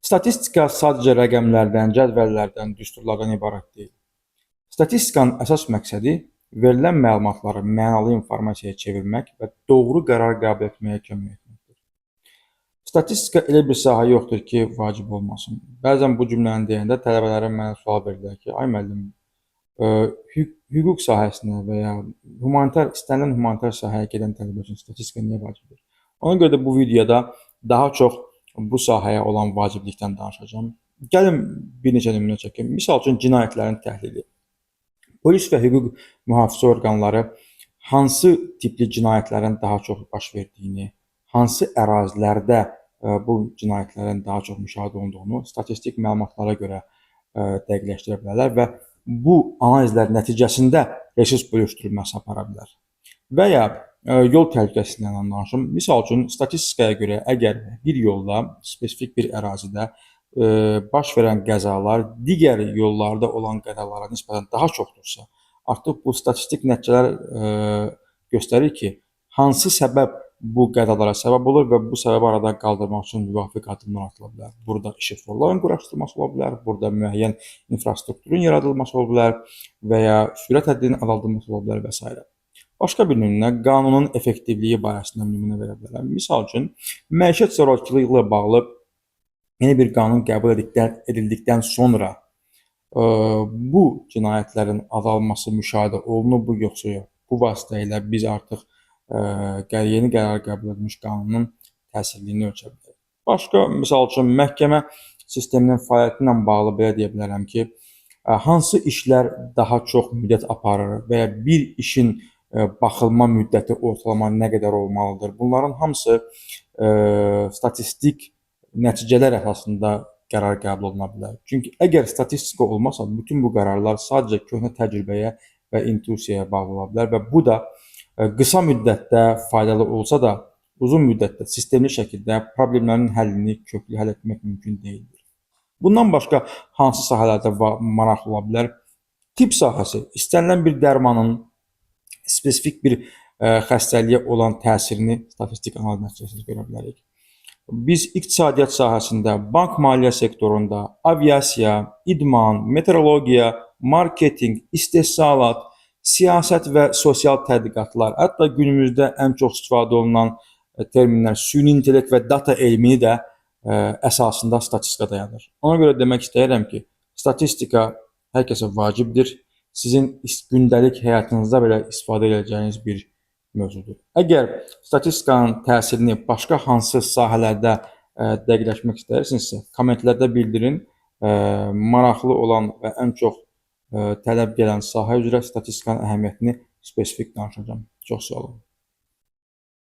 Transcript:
Statistika sadəcə rəqəmlərdən, cədvəllərdən, düsturlardan ibarət deyil. Statistikanın əsas məqsədi verilən məlumatları mənalı informasiyaya çevirmək və doğru qərar qəbul etməyə kömək etməkdir. Statistika elə bir sahə yoxdur ki, vacib olmasın. Bəzən bu cümləni deyəndə tələbələrin mənə sual verirlər ki, ay müəllim, hüquq sahəsinə və ya istənilən humanitar sahəyə gedən tələbə üçün statistika niyə vacibdir? Ona görə də bu videoda daha çox bu sahəyə olan vaciblikdən danışacağam. Gəlin bir neçə nümunə çəkim. Misal üçün cinayətlərin təhlili. Polis və hüquq mühafizə orqanları hansı tipli cinayətlərin daha çox baş verdiyini, hansı ərazilərdə bu cinayətlərin daha çox müşahidə olunduğunu statistik məlumatlara görə dəqiqləşdirə bilərlər və bu analizlər nəticəsində resurs bölüşdürülməsi apara bilər. Və ya yol təhlükəsizliyindən danışım. Misal üçün, statistikaya görə əgər bir yolda, spesifik bir ərazidə baş verən qəzalar digər yollarda olan qəzalara nisbətən daha çoxdursa, artıq bu statistik nəticələr göstərir ki, hansı səbəb bu qəzalara səbəb olur və bu səbəbi aradan qaldırmaq üçün müvafiq addımlar atıla bilər. Burada işıqforların quraşdırılması ola bilər, burada müəyyən infrastrukturun yaradılması ola bilər və ya sürət həddinin azaldılması ola bilər və s. Başqa bir nümunə qanunun effektivliyi barəsində nümunə verə bilərəm. Misal üçün, məişət zorakılığı ilə bağlı yeni bir qanun qəbul edildikdən sonra bu cinayətlərin azalması müşahidə olunub bu yoxsa yox? Bu vasitə ilə biz artıq yeni qərar qəbul edilmiş qanunun təsirliyini ölçə bilərik. Başqa, misal üçün, məhkəmə sisteminin fəaliyyəti ilə bağlı belə deyə bilərəm ki, hansı işlər daha çox müddət aparır və ya bir işin baxılma müddəti ortalama nə qədər olmalıdır? Bunların hamısı statistik nəticələr əsasında qərar qəbul oluna bilər. Çünki əgər statistika olmasa, bütün bu qərarlar sadəcə köhnə təcrübəyə və intuisiyaya bağlı ola bilər və bu da qısa müddətdə faydalı olsa da, uzun müddətdə sistemli şəkildə problemlərin həllini köklü həll etmək mümkün deyildir. Bundan başqa hansı sahələrdə maraqlı ola bilər? Tibb sahəsi, istənilən bir dərmanın spesifik bir xəstəliyə olan təsirini statistik analiz nəticəsində görə bilərik. Biz iqtisadiyyat sahəsində, bank maliyyə sektorunda, aviasiya, idman, meteorologiya, marketinq, istehsalat, siyasət və sosial tədqiqatlar, hətta günümüzdə ən çox istifadə olunan terminlər süni intellekt və data elmini də əsasında statistika dayanır. Ona görə demək istəyirəm ki, statistika hər kəsə vacibdir. Sizin gündəlik həyatınızda belə istifadə edəcəyiniz bir mövzudur. Əgər statistikanın təsirini başqa hansı sahələrdə dəqiqləşmək istəyirsinizsə, kommentlərdə bildirin. Maraqlı olan və ən çox tələb gələn sahə üzrə statistikanın əhəmiyyətini spesifik danışacağam. Çox sağ olun.